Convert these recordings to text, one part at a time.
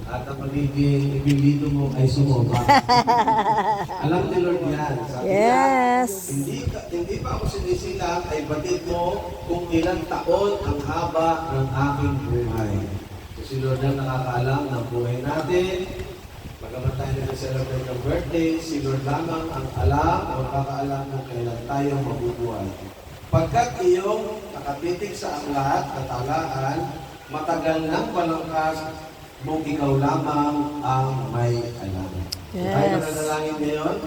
at ang magiging ipinlito mo ay sumoma. Alam ni Lord yan. Sabi Yes. niya, hindi pa ako sinisilang ay batid mo kung ilang taon ang haba ng aking buhay. So si Lord ang nakakaalam ng buhay natin. Pagkaman tayo nag-celebrate ng birthday, si Lord lamang ang alam o nakakaalam kung kailan tayo mabubuhay. Pagkat iyong nakatitig sa ang lahat katalaan, matagal nang balangkas mong ikaw lamang ang may alam. Yes. Tayo na nanalangin ngayon.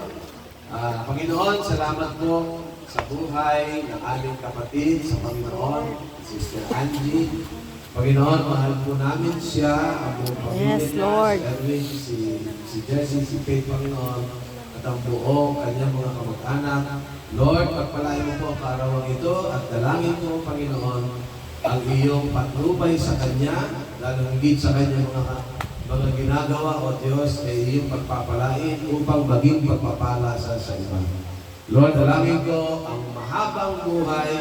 Panginoon, salamat po sa buhay ng aming kapatid sa Panginoon, Sister Angie. Panginoon, mahal po namin siya, ang buong pamilya Yes, niya, Lord. si Erwin, si Jessie, si Faith, Panginoon, at ang buong kanyang mga kamag-anak. Lord, pagpalain mo po ang karawang ito at dalangin mo, Panginoon, ang iyong patnubay sa kanya, lalo higit sa kanyang mga ginagawa, O Diyos, ay iyong pagpapalain upang maging pagpapala sa iba. Lord, dalangin ko ang mahabang buhay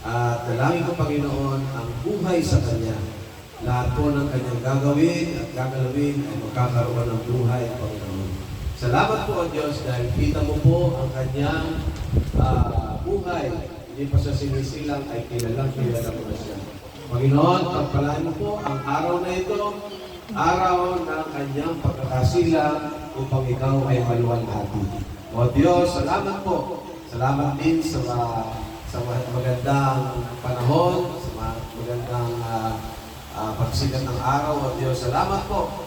at dalangin ko, Panginoon, ang buhay sa kanya. Lahat po ng kanyang gagawin at gagalawin ay magkakaroon ng buhay, Panginoon. Salamat po, O Diyos, dahil kita mo po ang kanyang buhay. Hindi pa siya sinisilang ay kilala mo na siya. Panginoon, pagpalain mo po ang araw na ito, araw ng kanyang pagkakasilang upang ikaw ay maluwalhati. O Diyos, salamat po. Salamat din sa magandang panahon, sa magandang pagsikat ng araw. O Diyos, salamat po.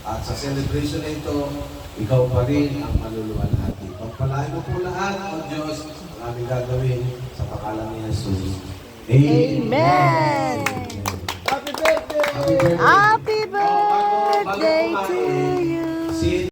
At sa celebration na ito, ikaw pa rin ang maluluwalhati. Pagpalain mo po lahat, O Diyos, ang aming gagawin sa pangalan ni Jesus. Amen. Happy birthday! Happy birthday to you.